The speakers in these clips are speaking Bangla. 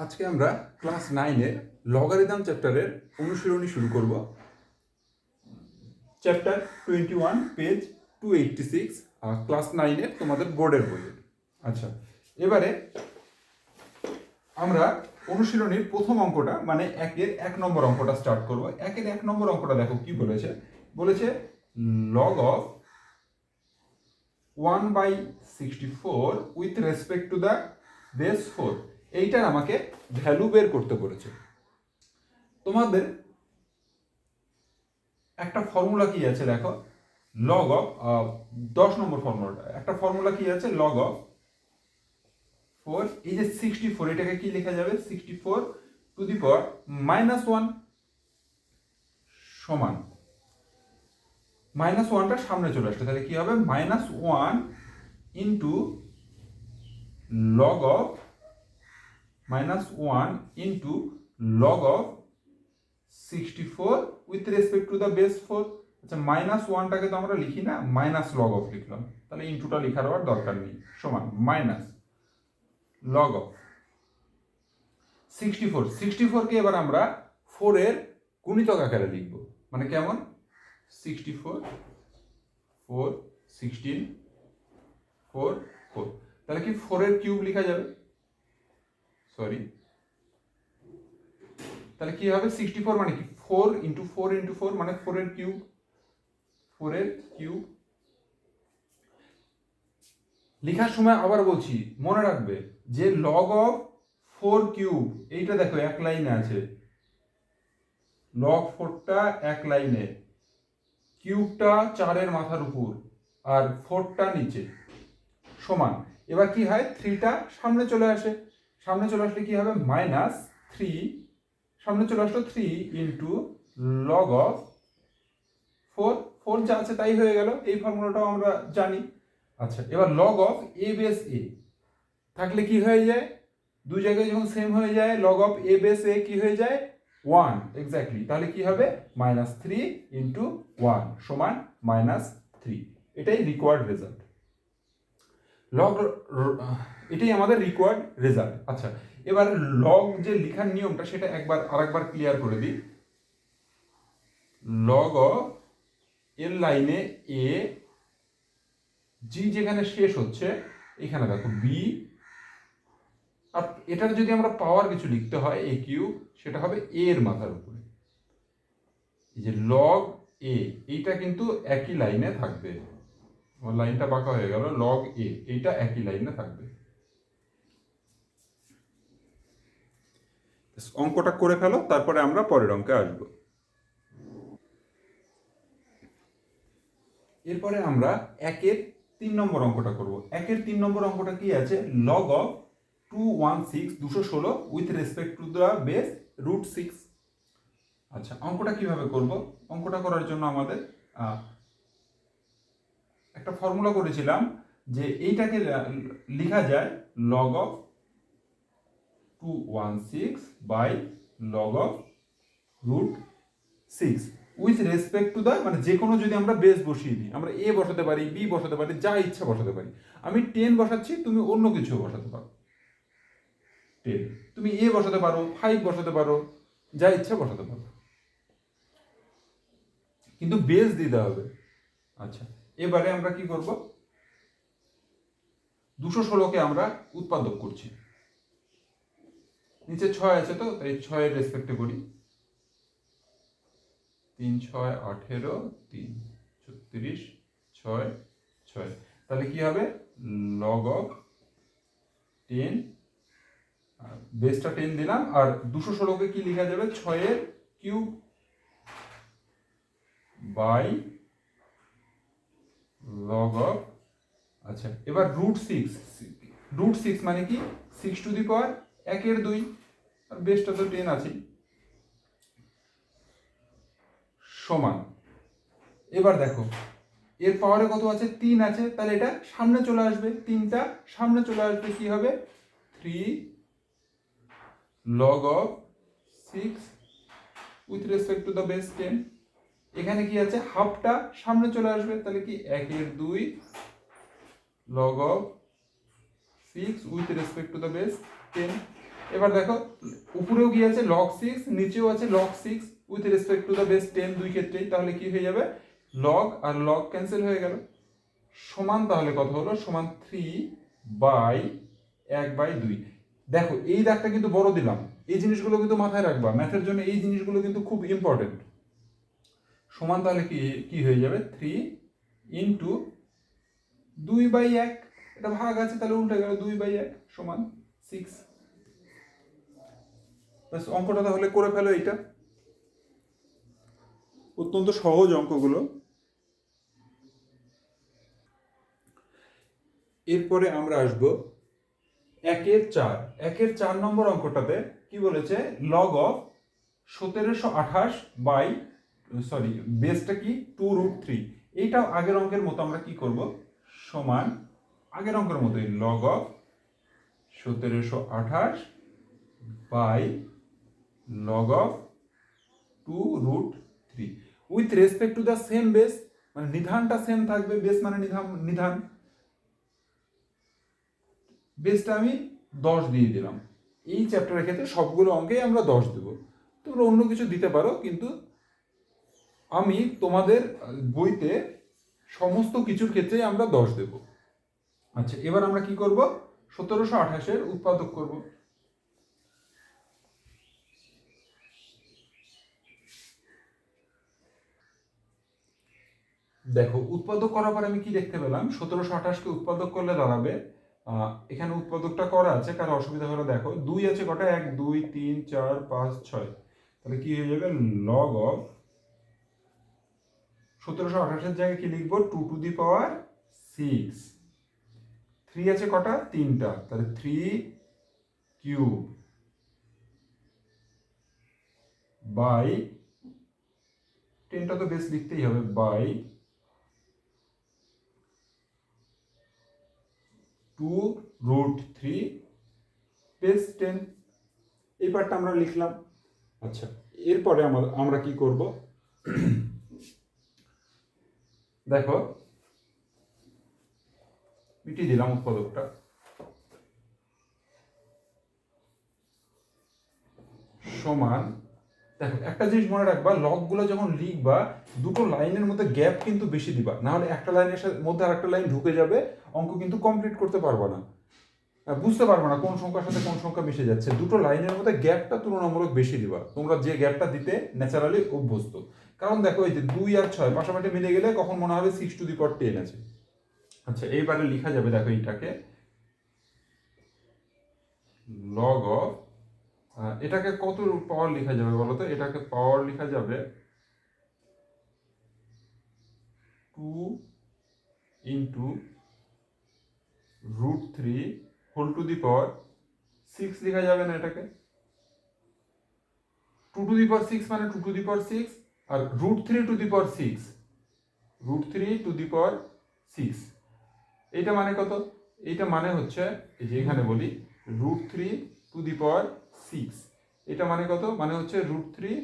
আজকে আমরা ক্লাস 9-এর লগারিদম চ্যাপ্টারের অনুশীলনী শুরু করব। চ্যাপ্টার 21 পেজ 286 ক্লাস 9-এর তোমাদের বোর্ডের বইয়ের। আচ্ছা, এবারে আমরা অনুশীলনীর প্রথম অঙ্কটা মানে 1 নম্বর অঙ্কটা স্টার্ট করব। 1 নম্বর অঙ্কটা দেখো কি বলেছে। বলেছে log of 1/64 with respect to the base 4। এইটার আমাকে ভ্যালু বের করতে বলেছে। তোমাদের একটা ফর্মুলা কি আছে দেখো, লগ অফ 10 নম্বর ফর্মুলাটা, একটা ফর্মুলা কি আছে, লগ অফ 4, এই যে 64, এটাকে কি লেখা যাবে, 64 টু দি পাওয়ার -1 সমান -1টা সামনে চলে আসছে, তাহলে কি হবে, -1 into log of -1 into log of 64 with respect to the base 4। আচ্ছা, -1টাকে তো আমরা লিখি না, মাইনাস লগ অফ লিখলাম, তাহলে ইন্টুটা লেখার আর দরকার নেই, সমান মাইনাস লগ অফ 64 কে এবার আমরা 4 এর গুণিতক আকারে লিখব। মানে কেমন, 64 4 16 4 4, তাহলে কি 4 এর কিউব লেখা যাবে, সরি, তাহলে কি হবে, 64 মানে কি 4 ইন্টু 4 ইন্টু 4 মানে 4 এর কিউব, 4 এর কিউব। লেখার সময় আবার বলছি, মনে রাখবে যে লগ অফ 4 কিউব, এইটা দেখো এক লাইনে আছে, লগ 4টা এক লাইনে, কিউবটা 4-এর মাথার উপর আর 4টা নিচে, সমান। এবার কি হয়, 3টা সামনে চলে আসে, সামনে চলে আসলে কি হবে, -3, সামনে চলে আসলো 3 ইন্টু লগ অফ 4 যা আছে তাই হয়ে গেল, এই ফর্মুলাটাও আমরা জানি। আচ্ছা, এবার লগ অফ এ বেস এ থাকলে কি হয়ে যায়, দুই জায়গায় যখন সেম হয়ে যায়, লগ অফ এ বেস এ কি হয়ে যায়, 1 এক্স্যাক্টলি, তাহলে কি হবে, -3 ইন্টু 1 সমান -3। এটাই রিকোয়ার্ড রেজাল্ট, লগ, এটাই আমাদের রিকোয়ার্ড রেজাল্ট। আচ্ছা, এবার লগ যে লেখার নিয়মটা সেটা আরেকবার ক্লিয়ার করে দিই। লগ অফ এর লাইনে এ, জি যেখানে শেষ হচ্ছে, এখানে দেখো বি, আর এটার যদি আমরা পাওয়ার কিছু লিখতে হয় এ কিউব, সেটা হবে এ এর মাথার উপরে। এই যে লগ এ, এইটা কিন্তু একই লাইনে থাকবে, আমার লাইনটা বাঁকা হয়ে গেল, লগ এ এইটা একই লাইনে থাকবে। অঙ্কটা করে ফেলো, তারপরে আমরা পরের অঙ্কে আসবো। এরপরে আমরা 1-3 নম্বর অঙ্কটা করব। 1-3 নম্বর অঙ্কটা কি আছে, log of 216 with respect to the base √6। আচ্ছা, অঙ্কটা কিভাবে করব, অঙ্কটা করার জন্য আমাদের একটা ফর্মুলা করেছিলাম যে এইটাকে লেখা যায় log of 216 by log of √6 with respect to the, মানে যে কোনো যদি আমরা বেস বসিয়ে দিই, আমরা এ বসাতে পারি, বি বসাতে পারি, যা ইচ্ছা বসাতে পারি। আমি 10 বসাচ্ছি, তুমি অন্য কিছু বসাতে পারো, 10 তুমি এ বসাতে পারো, 5 বসাতে পারো, যা ইচ্ছা বসাতে পারো, কিন্তু বেস দিতে হবে। আচ্ছা, এবারে আমরা কি করব, 216কে আমরা উৎপাদক করছি, নিচে 6 আছে তো তাই 6 এর রেসপেক্টে করি, 3 6 18 3 36 6 6, তাহলে কি হবে, লগ অফ 10, বেসটা 10 দিলাম, আর 216কে কি লেখা যাবে, 6 এর কিউব বাই লগ অফ, আচ্ছা এবার √6 মানে কি, 6 টু দি পাওয়ার 1/2, আর বেসটা তো 10 আছেই, সমান। এবার দেখো এর পাওয়ারে কত আছে, 3 আছে, তাহলে এটা সামনে চলে আসবে, 3টা সামনে চলে আসবে, কি হবে, 3 log of 6 with respect to the base 10। এখানে কি আছে, হাফটা সামনে চলে আসবে, তাহলে কি 1/2 log of 6 with respect to the base 10। এবার দেখো উপরেও কি আছে log 6, নিচেও আছে log 6 with respect to the base 10 দুই ক্ষেত্রেই, তাহলে কি হয়ে যাবে log আর log ক্যান্সেল হয়ে গেল, সমান তাহলে কত হলো সমান 3/1/2। দেখো এই দাগটা কিন্তু বড় দিলাম, এই জিনিসগুলো কিন্তু মাথায় রাখবা, ম্যাথের জন্য এই জিনিসগুলো কিন্তু খুব ইম্পর্টেন্ট। সমান তাহলে কি কি হয়ে যাবে 3 ইন্টু 2/1, এটা ভাগ আছে তাহলে উল্টে গেল 2/1 সমান 6। ব্যাস অঙ্কটা তাহলে করে ফেলো, এটা অত্যন্ত সহজ অঙ্কগুলো। এরপরে আমরা আসবো 1/4 নম্বর অঙ্কটাতে কি বলেছে লগ অফ 1728 বাই বেসটা কি 2√3। এইটাও আগের অঙ্কের মতো আমরা কি করব সমান আগের অঙ্কের মতোই log of 1728 by log of 2√3 with respect to the same base, মানে নিধানটা সেম থাকবে, বেস মানে নিধান। বেসটা আমি 10 দিয়ে দিলাম। এই চ্যাপ্টারের ক্ষেত্রে সবগুলো অঙ্কেই আমরা 10 দেব, তোমরা অন্য কিছু দিতে পারো, কিন্তু আমি তোমাদের বইতে সমস্ত কিছুর ক্ষেত্রেই আমরা 10 দেব। আচ্ছা এবার আমরা কি করব 1728-এর উৎপাদক করব। দেখো উৎপাদক করার পর আমি কি দেখতে পেলাম 1728-কে উৎপাদক করলে দাঁড়াবে, এখানে উৎপাদকটা করা আছে, কারো অসুবিধা হলে দেখো 2 আছে কটা 1 2 3 4 5 6, তাহলে কি হয়ে যাবে লগ অফ 1728-এর জায়গায় কি লিখবো 2⁶। 3 আছে কটা 3টা, তাহলে 3 কিউব বাই 10টা তো বেশ লিখতেই হবে বাই 2√3 বেস 10। এই পার্টটা আমরা লিখলাম। আচ্ছা এরপরে আমরা কি করব দেখো মিটিয়ে দিলাম উৎপাদকটা, সমান দেখো একটা জিনিস মনে রাখবা, লগগুলো যখন লিখবা দুটো লাইনের মধ্যে গ্যাপ কিন্তু বেশি দিবা, না হলে একটা লাইনের মধ্যে আরেকটা লাইন ঢুকে যাবে, অঙ্ক কিন্তু কমপ্লিট করতে পারবা না, বুঝতে পারবে না কোন সংখ্যার সাথে কোন সংখ্যা মিশে যাচ্ছে। দুটো লাইনের মধ্যে গ্যাপটা তুলনামূলক বেশি দিবা, তোমরা যে গ্যাপটা দিতে ন্যাচারালি অভ্যস্ত। কারণ দেখো এই যে 2 আর 6 পাশাপাশি মিলে গেলে কখন মনে হবে 6⁻10 আছে। আচ্ছা এইবারে লেখা যাবে দেখো এইটাকে লগ অফ, এটাকে কত পাওয়ার লেখা যাবে বলো তো, এটাকে পাওয়ার লেখা যাবে 2 into √3 whole to the power 6 লেখা যাবে না, এটাকে 2⁶ মানে 2⁶, আর √3 two the power 6, √3 two the power 6, এইটা মানে কত, এইটা মানে হচ্ছে এই যে এখানে বলি √3 টু দি পাওয়ার 6, এটা মানে কত, মানে হচ্ছে √3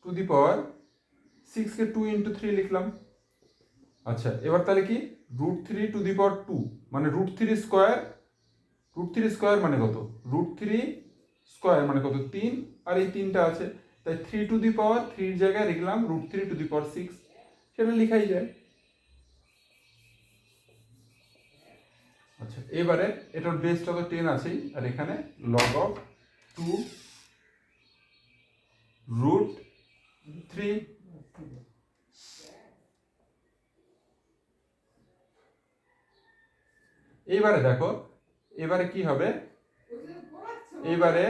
two the power 6 K 2 into 3 লিখলাম। আচ্ছা এবার তাহলে কি √3 টু দি পাওয়ার 2 মানে √3 স্কোয়ার, √3 স্কোয়ার মানে কত, √3 স্কোয়ার মানে কত 3, আর এই 3টা আছে, তাই 3 টু দি পাওয়ার 3 জায়গায় লিখলাম √3 টু দি পাওয়ার 6, সেটা লিখাই যায়। আচ্ছা এবারে এটার বেসটা তো 10 আছেই, আর এখানে লগ অফ 2√3। এইবারে দেখো এবারে কি হবে, এইবারে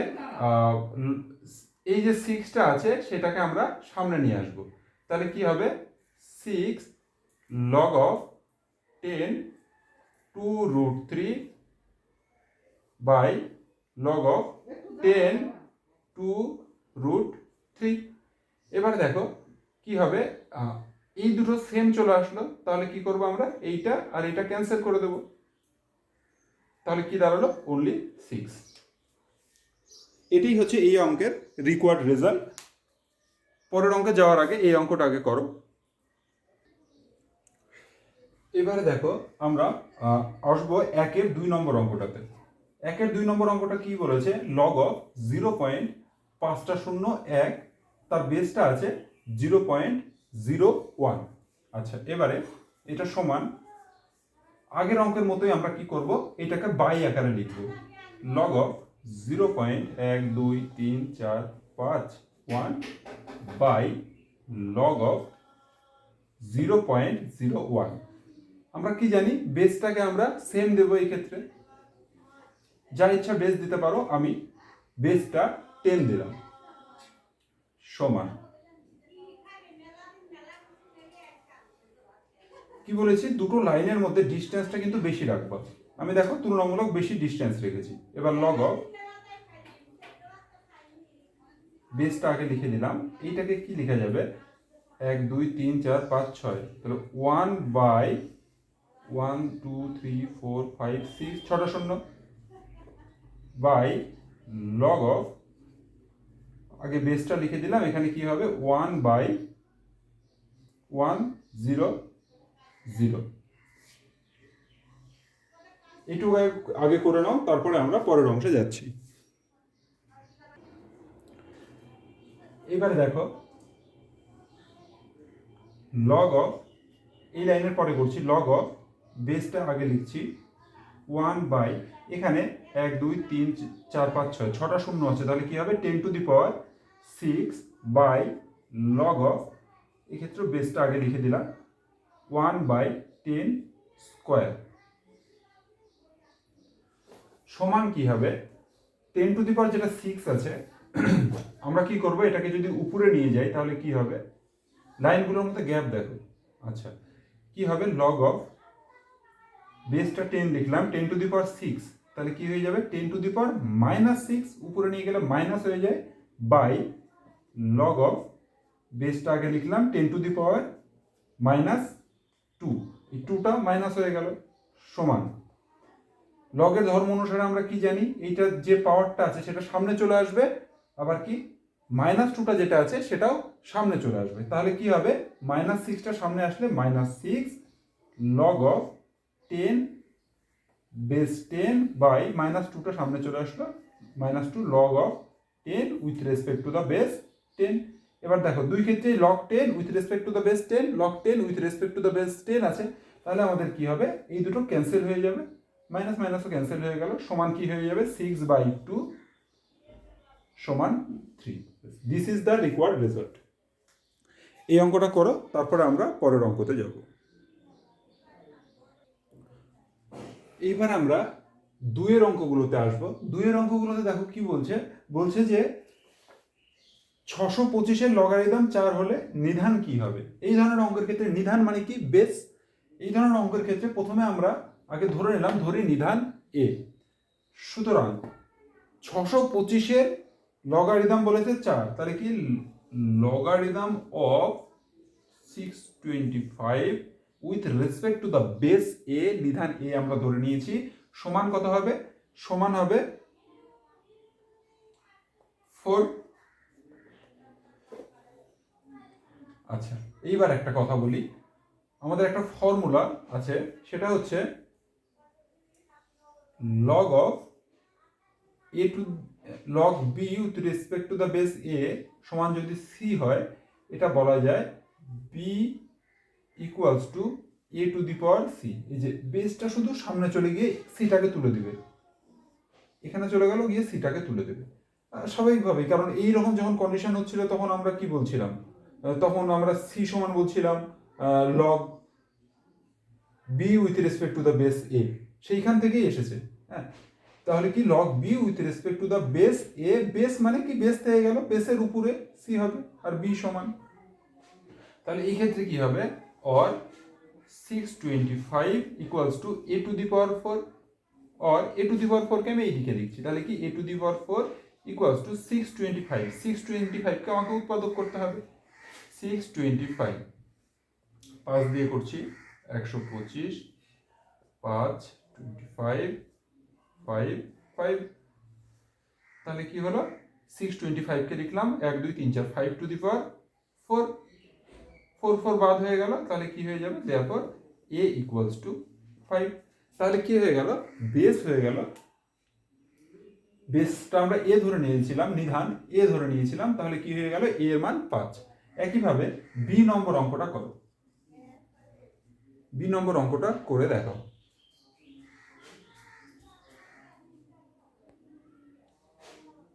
এই যে 6টা আছে সেটাকে আমরা সামনে নিয়ে আসব, তাহলে কি হবে 6 log of 10 2√3 by log of 10 2√3। এবারে দেখো কি হবে, এই দুটো সেম চলে আসলো, তাহলে কি করব আমরা এইটা আর এইটা ক্যান্সেল করে দেব, তাহলে কি দাঁড়ালো অনলি 6। এটাই হচ্ছে এই অঙ্কের রিকোয়ার্ড রেজাল্ট। পরের অঙ্কে যাওয়ার আগে এই অঙ্কটা আগে করো। এবারে দেখো আমরা আসবো 1-এর 2 নম্বর অঙ্কটাতে। 1 এর 2 নম্বর অঙ্কটা কি বলেছে, লগ অফ 0.501 তার বেসটা আছে 0.01। আচ্ছা, এবারে এটা সমান আগের অঙ্কের মতোই আমরা কি করব, এটাকে বাই আকারে লিখব। Log of 0.12345 by log of 0.01। আমরা কি জানি, বেসটাকে আমরা সেম দেবো এই ক্ষেত্রে, যা ইচ্ছা বেস দিতে পারো, আমি বেসটা 10 দিলাম, সমান কি বলেছি, দুটো লাইনের মধ্যে ডিস্টেন্সটা কিন্তু বেশি রাখবো। আমি দেখো তুলনামূলক বেশি ডিস্টেন্স রেখেছি। এবার লগ অফ বেসটা আগে লিখে দিলাম, এইটাকে কি লেখা যাবে, 1 2 3 4 5 6, তাহলে 1 বাই 1 2 3 4 5 6, 6টা শূন্য বাই লগ অফ, আগে বেসটা লিখে দিলাম, এখানে কি হবে 1 বাই 1 0 0। এইটুকু আগে করে নাও, তারপরে আমরা পরের অংশে যাচ্ছি। এবারে দেখো লগ অফ, এই লাইনের পরে করছি, লগ অফ বেসটা আগে লিখছি 1 বাই, এখানে 1 2 3 4 5 6, 6টা শূন্য আছে, তাহলে কি হবে 10 to the power 6 by log of, এক্ষেত্রে বেসটা আগে লিখে দিলাম 1 বাই 10 স্কোয়ার, সমান কি হবে 10 টু দি পাওয়ার যেটা 6 আছে, আমরা কি করব, এটাকে যদি উপরে নিয়ে যাই তাহলে কি হবে, লাইনগুলোর মধ্যে গ্যাপ দেখো। আচ্ছা, কি হবে, লগ অফ বেসটা 10 লিখলাম, 10 টু দি পাওয়ার 6, তাহলে কি হয়ে যাবে 10 টু দি পাওয়ার -6, উপরে নিয়ে গেলে মাইনাস হয়ে যায়, বাই লগ অফ বেসটা আগে লিখলাম 10 টু দি পাওয়ার -2, এই 2টা মাইনাস হয়ে গেল, সমান লগের ধর্ম অনুসারে আমরা কি জানি, এইটা যে পাওয়ারটা আছে সেটা সামনে চলে আসবে, আবার কি -2টা যেটা আছে সেটাও সামনে চলে আসবে, তাহলে কি হবে -6টা সামনে আসলে -6 লগ অফ 10 বেস 10 বাই -2টা সামনে চলে আসলো, -2 log of 10 with respect to the base 10। এবার দেখো দুই ক্ষেত্রেই log 10 with respect to the base 10, log 10 with respect to the base 10 আছে, তাহলে আমাদের কি হবে, এই দুটো ক্যান্সেল হয়ে যাবে, মাইনাস মাইনাসও ক্যান্সেল হয়ে গেল, সমান কি হয়ে যাবে 6/2 সমান 3। This is the required result. এই অঙ্কটা করো, তারপরে আমরা পরের অঙ্কতে যাব। এইবার আমরা দুইয়ের অঙ্কগুলোতে আসবো। দুইয়ের অঙ্কগুলোতে দেখো কি বলছে, বলছে যে 625-এর লগারিদম 4 হলে নিধান কি হবে। এই ধরনের অঙ্কের ক্ষেত্রে নিধান মানে কি, বেস। এই ধরনের অঙ্কের ক্ষেত্রে প্রথমে আমরা আগে ধরে নিলাম, ধরি নিধান এ। সুতরাং 625-এর লগারিদম বলেছে 4, তাহলে কি logarithm of 625 with respect to the base A, নিধান এ আমরা ধরে নিয়েছি, সমান কত হবে, সমান হবে 4। আচ্ছা, এইবার একটা কথা বলি, আমাদের একটা ফর্মুলা আছে, সেটা হচ্ছে log of A to log B with respect to the base A সমান যদি সি হয়, এটা বলা যায় B equals to A to the power C. এই যে বেসটা শুধু সামনে চলে গিয়ে সিটাকে তুলে দিবে, এখানে চলে গেল, গিয়ে সিটাকে তুলে দেবে স্বাভাবিকভাবেই, কারণ এইরকম যখন কন্ডিশন হচ্ছিল তখন আমরা কি বলছিলাম, তখন আমরা সি সমান বলছিলাম log B with respect to the base A, সেইখান থেকেই এসেছে। হ্যাঁ, তাহলে কি log B with respect to the base A, base মানে কি বেস থেকে গেল, বেসের উপরে সি হবে, আর বি সমান, তাহলে এই ক্ষেত্রে কি হবে, or 625 equals to A to the power 4, और a टू दी पावर 4 কে আমি এইদিকে লিখছি, তাহলে কি a to the power 4 equals to 625। 625 কে আমাকে উৎপাদক করতে হবে, 625 5 দিয়ে করছি 125, 5 25 5 5, তাহলে কি হলো 625 কে লিখলাম 1 2 3 4 5 টু দি পাওয়ার 4, 4 4 বাদ হয়ে গেল, তাহলে কি হয়ে যাবে, দেয়ারফর a ইকুয়ালস টু 5। তাহলে কি হয়ে গেল, বেস হয়ে গেল বেসটা আমরা এ ধরে নিয়েছিলাম, নিধান এ ধরে নিয়েছিলাম, তাহলে কি হয়ে গেল, এ এর মান 5। একইভাবে বি নম্বর অঙ্কটা করো, বি নম্বর অঙ্কটা করে দেখাও।